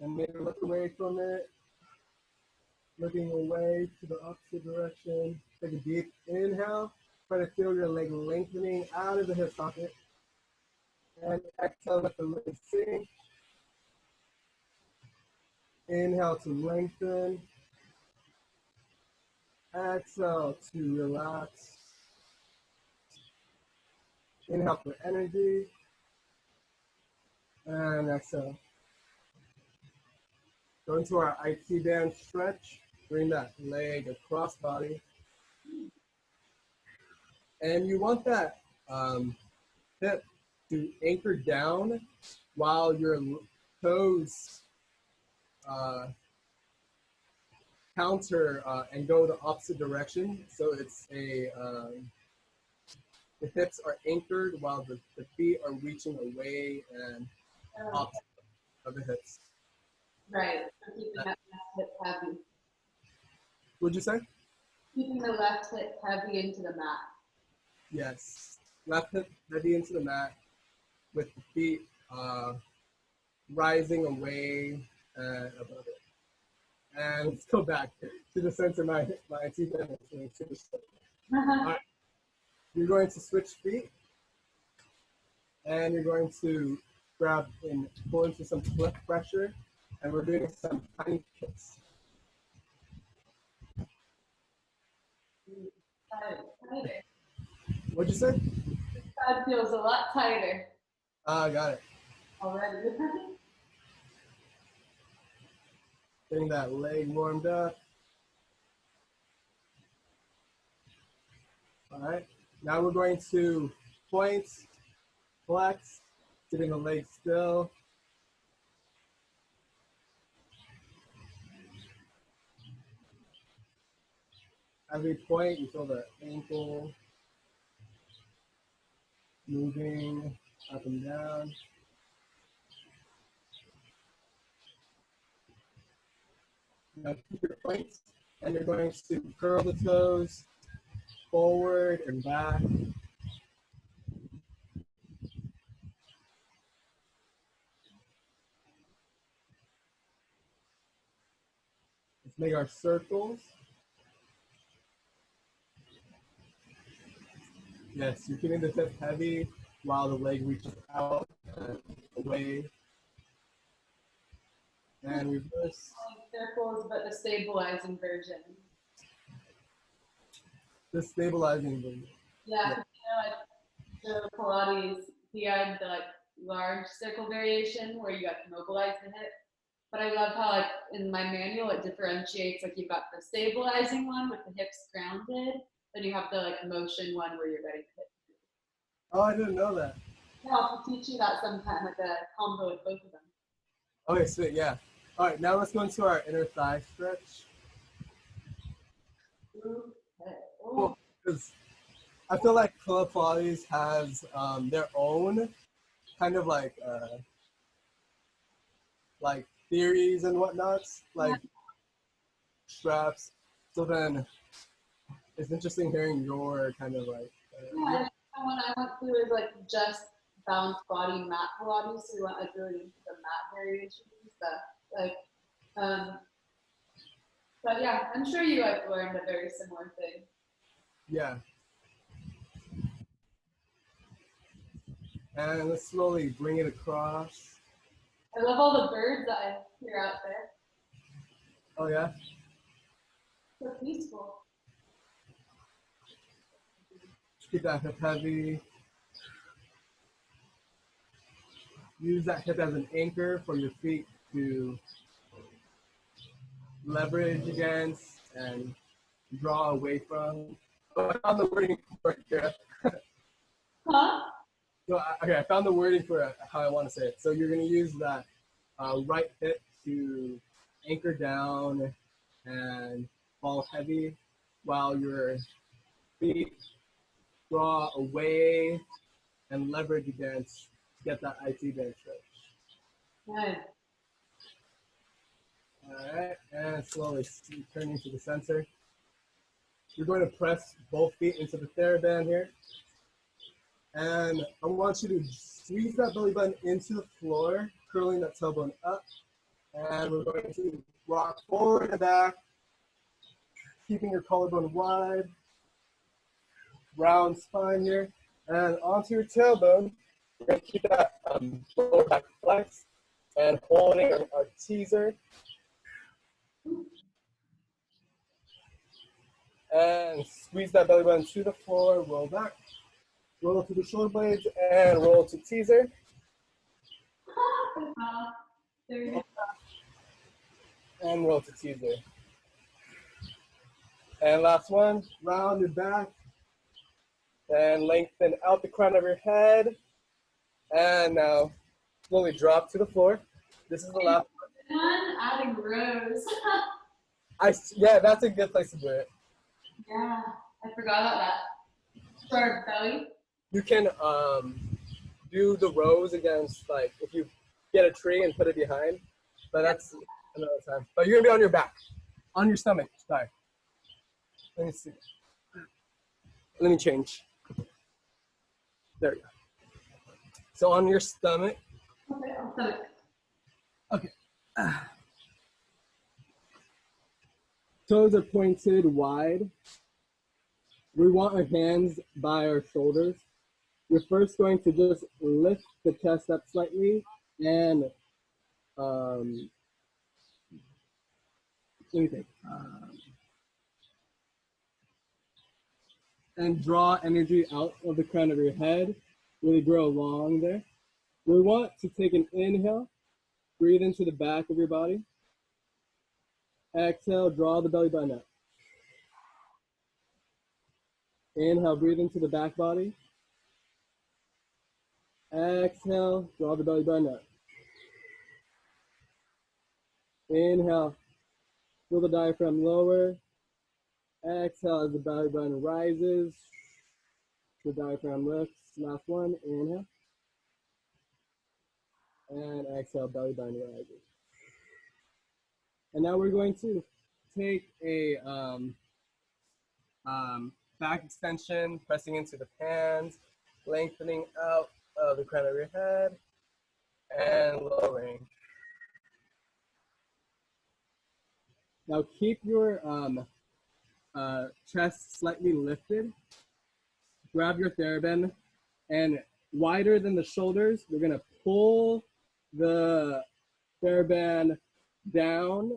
And maybe look away from it. Looking away to the opposite direction. Take a deep inhale. Try to feel your leg lengthening out of the hip socket. And exhale, let the leg sink. Inhale to lengthen. Exhale to relax. Inhale for energy. And exhale. Go into our IT band stretch. bring that leg across body. And you want that hip to anchor down while your toes counter and go the opposite direction. So it's the hips are anchored while the feet are reaching away and opposite of the hips. Right. So keeping that left hip heavy. What'd you say? Keeping the left hip heavy into the mat. Yes. Left hip heavy into the mat with the feet rising away and above it. And let's go back to the center. My teeth are super stiff. All right. You're going to switch feet, and you're going to grab and pull into some flip pressure, and we're doing some tiny kicks. Tighter. What'd you say? This side feels a lot tighter. Got it. Already. Getting that leg warmed up. All right. Now we're going to point, flex, getting the leg still. Every point, you feel the ankle moving up and down. Now keep your points, and you're going to curl the toes forward and back. Let's make our circles. Yes, you're keeping the hip heavy while the leg reaches out and away. And reverse. Circles, but the stabilizing version. The stabilizing version. Yeah, you know, like the Pilates, he had the like large circle variation where you got to mobilize the hip. But I love how like in my manual it differentiates, like you've got the stabilizing one with the hips grounded, then you have the like motion one where you're getting hip. Oh, I didn't know that. Yeah, I'll teach you that sometime, like a combo with both of them. Okay, sweet, yeah. All right, now let's go into our inner thigh stretch. Okay. Cool. Because I feel like Club Pilates has their own kind of like theories and whatnots, like straps. So then it's interesting hearing your kind of like. Yeah, and what I went through is like just balanced body mat Pilates, so we went like really into the mat variations and stuff. Like, but yeah, I'm sure you like learned a very similar thing. Yeah. And let's slowly bring it across. I love all the birds that I hear out there. Oh yeah? So peaceful. Keep that hip heavy. Use that hip as an anchor for your feet to leverage against and draw away from. Oh, I found the wording for it, Kara. Huh? So, okay, I found the wording for how I want to say it. So you're going to use that right hip to anchor down and fall heavy while your feet draw away and leverage against to get that IT band stretch. Nice. All right, and slowly turning to the center. You're going to press both feet into the TheraBand here. And I want you to squeeze that belly button into the floor, curling that tailbone up. And we're going to rock forward and back, keeping your collarbone wide. Round spine here. And onto your tailbone, we're going to keep that lower back flex and holding our teaser. And squeeze that belly button to the floor, roll back. Roll to the shoulder blades and roll to teaser. And roll to teaser. And last one, round and back. And lengthen out the crown of your head. And now slowly drop to the floor. This is the last one. Adding rows. yeah, that's a good place to do it. Yeah, I forgot about that. For our belly. You can do the rows against, like, if you get a tree and put it behind, but that's another time. But you're gonna be on your back, on your stomach. Sorry. Let me see. Let me change. There you go. So on your stomach. Okay, on stomach. Okay. Toes are pointed wide. We want our hands by our shoulders. We're first going to just lift the chest up slightly and let me think. And draw energy out of the crown of your head. Really grow long there. We want to take an inhale. Breathe into the back of your body. Exhale, draw the belly button up. Inhale, breathe into the back body. Exhale, draw the belly button up. Inhale, feel the diaphragm lower. Exhale as the belly button rises. The diaphragm lifts. Last one, inhale. And exhale, belly button rises. And now we're going to take a back extension, pressing into the hands, lengthening out the crown of your head, and lowering. Now keep your chest slightly lifted. Grab your TheraBand, and wider than the shoulders, we're gonna pull the TheraBand down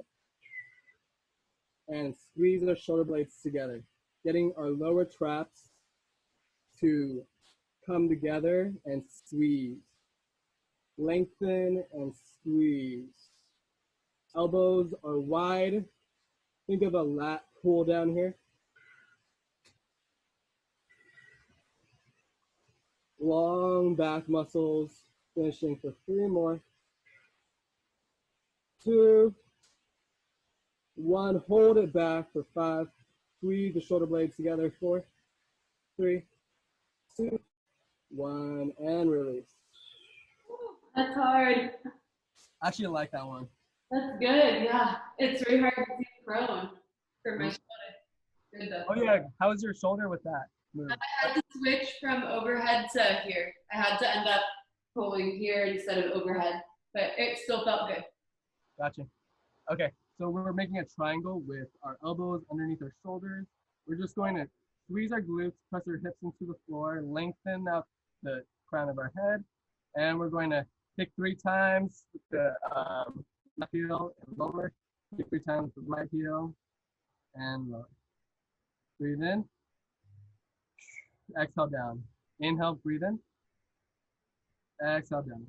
and squeeze our shoulder blades together, getting our lower traps to come together and squeeze. Lengthen and squeeze. Elbows are wide. Think of a lat pull down here. Long back muscles, finishing for 3 more. 2, 1, hold it back for 5. Squeeze the shoulder blades together. 4, 3, 2, 1, and release. That's hard. I actually like that one. That's good, yeah. It's really hard to do prone for my shoulder. Good though. Oh yeah, how was your shoulder with that move? I had to switch from overhead to here. I had to end up pulling here instead of overhead, but it still felt good. Gotcha. Okay, so we're making a triangle with our elbows underneath our shoulders. We're just going to squeeze our glutes, press our hips into the floor, lengthen out the crown of our head, and we're going to kick 3 times with the left heel and lower, kick 3 times with the right heel and lower. Breathe in, exhale down. Inhale, breathe in, exhale down.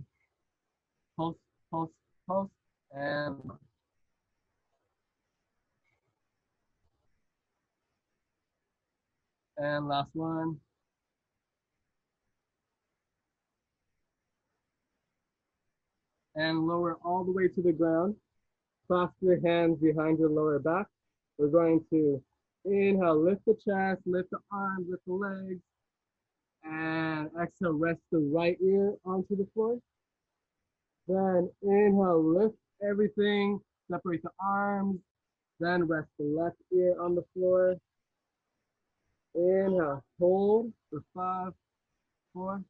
Pulse, pulse, pulse, and lower. And last one. And lower all the way to the ground. Clasp your hands behind your lower back. We're going to inhale, lift the chest, lift the arms, lift the legs. And exhale, rest the right ear onto the floor. Then inhale, lift everything, separate the arms. Then rest the left ear on the floor. Inhale, hold for 5, 4,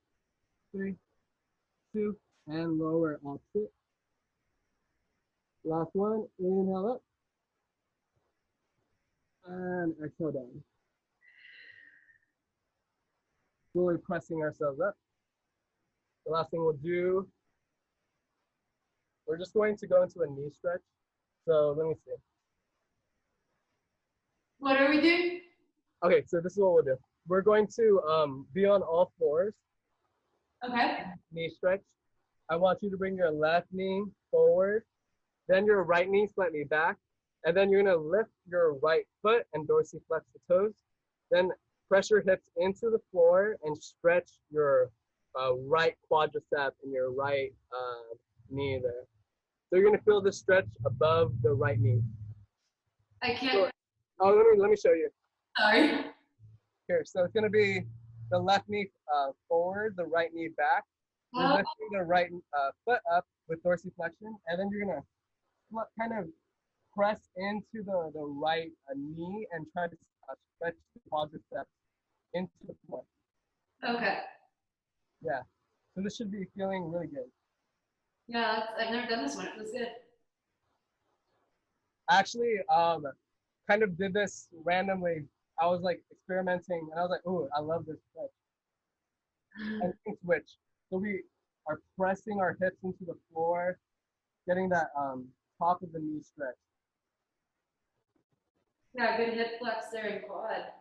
3, 2, and lower opposite. Last one, inhale up. And exhale down. Slowly pressing ourselves up. The last thing we'll do, we're just going to go into a knee stretch. So let me see. What are we doing? Okay, so this is what we'll do. We're going to be on all fours. Okay. Knee stretch. I want you to bring your left knee forward, then your right knee slightly back, And then you're gonna lift your right foot and dorsiflex the toes. Then press your hips into the floor and stretch your right quadricep and your right knee there. So you're gonna feel the stretch above the right knee. I can't. Sure. Oh, let me show you. Sorry. Here, so it's gonna be the left knee forward, the right knee back. You're lifting the right foot up with dorsiflexion, and then you're gonna kind of press into the right knee and try to stretch the quadriceps into the floor. Okay. Yeah. So this should be feeling really good. Yeah, I've never done this one. It was good. Actually, kind of did this randomly. I was like experimenting, and I was like, "Ooh, I love this stretch." And switch. So we are pressing our hips into the floor, getting that top of the knee stretch. Yeah, good hip flex there and quad.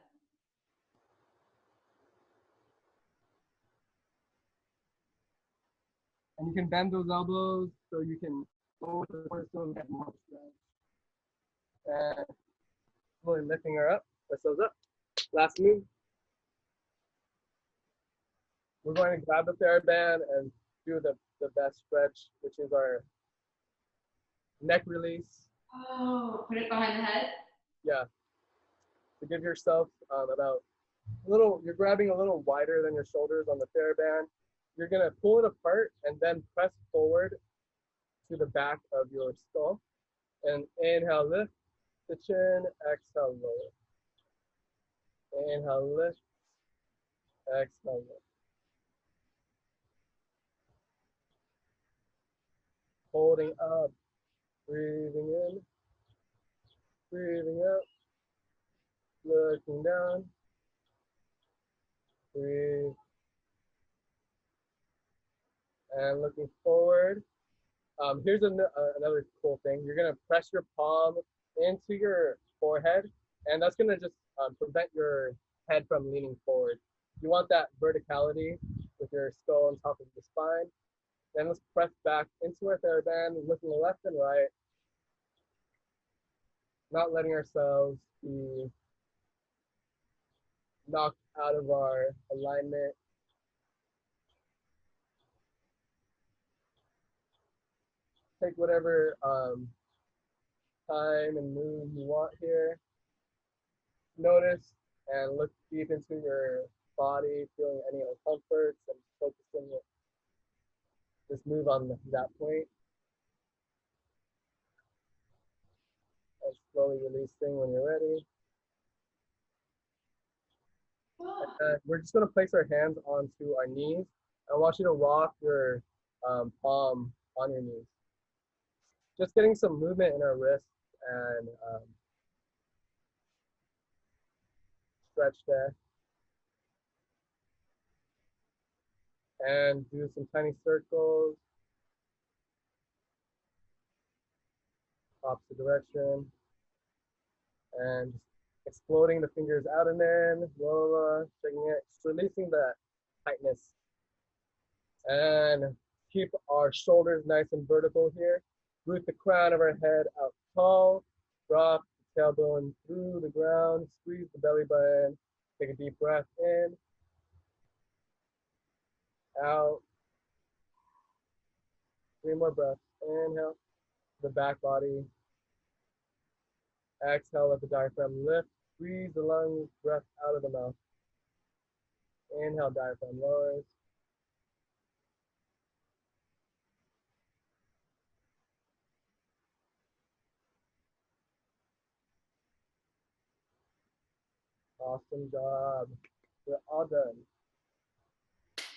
And you can bend those elbows so you can go with the torso and get more stretch. And slowly lifting her up, lift those up. Last move. We're going to grab the TheraBand and do the best stretch, which is our neck release. Oh, put it behind the head? Yeah. To give yourself about a little, you're grabbing a little wider than your shoulders on the TheraBand. You're gonna pull it apart and then press forward to the back of your skull. And inhale, lift the chin, exhale, lower. Inhale, lift, exhale, lift. Holding up, breathing in, breathing out, looking down, breathe, and looking forward. Here's another cool thing. You're gonna press your palm into your forehead, and that's gonna just prevent your head from leaning forward. You want that verticality with your skull on top of the spine. Then let's press back into our TheraBand, looking left and right, not letting ourselves be knocked out of our alignment. Take whatever time and move you want here. Notice and look deep into your body, feeling any uncomforts and focusing this move on that point. And slowly releasing when you're ready. We're just going to place our hands onto our knees. I want you to rock your palm on your knees. Just getting some movement in our wrists and stretch there. And do some tiny circles. Opposite direction. And just exploding the fingers out and in, checking it, just releasing that tightness. And keep our shoulders nice and vertical here. Root the crown of our head out tall. Drop the tailbone through the ground. Squeeze the belly button. Take a deep breath in. Out. 3 more breaths. Inhale. The back body. Exhale, let the diaphragm lift. Squeeze the lungs, breath out of the mouth. Inhale, diaphragm lowers. Awesome job. We're all done.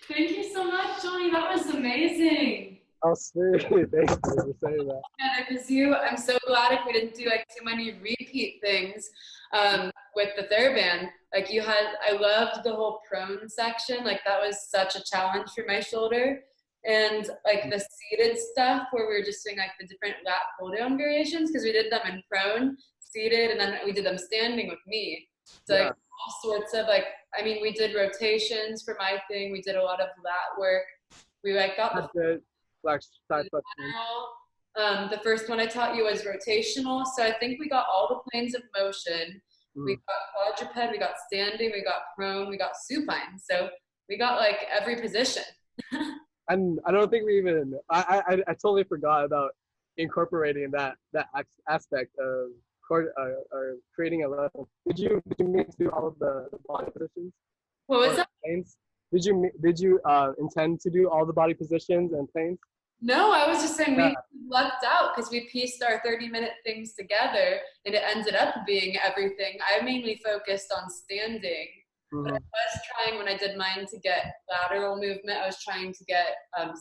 Thank you so much, Johnny. That was amazing. Oh, sweet. Thank you for saying that. Yeah, because I'm so glad if we didn't do like too many repeat things with the TheraBand. Like I loved the whole prone section. Like that was such a challenge for my shoulder. And like the seated stuff where we were just doing like the different lat pull down variations because we did them in prone, seated, and then we did them standing with me. So like all sorts of like, I mean, we did rotations for my thing. We did a lot of lat work. We like got the flex, side flex. The first one I taught you was rotational. So I think we got all the planes of motion. We Mm. got quadruped, we got standing, we got prone, we got supine. So we got like every position. And I don't think we even I totally forgot about incorporating that aspect of or creating a lesson. Did you mean to do all of the body positions What was or that? planes? Did you intend to do all the body positions and planes? No, I was just saying Yeah. we lucked out because we pieced our 30-minute things together and it ended up being everything. I mainly focused on standing, but I Hmm. was trying when I did mine to get lateral movement. I was trying to get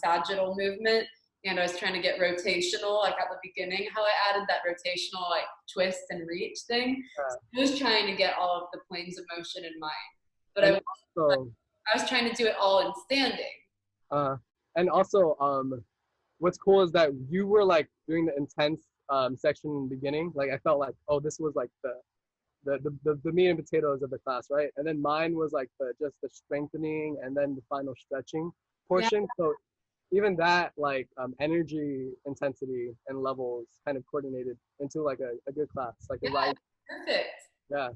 sagittal movement and I was trying to get rotational, like at the beginning, how I added that rotational like twist and reach thing. So I was trying to get all of the planes of motion in mine, but And also, I was trying to do it all in standing. uh, and also, what's cool is that you were like doing the intense section in the beginning. Like I felt like, oh, this was like the meat and potatoes of the class, right? And then mine was like the strengthening and then the final stretching Yeah, portion. So even that like energy intensity and levels kind of coordinated into like a good class, like a yeah, right. perfect. Yeah.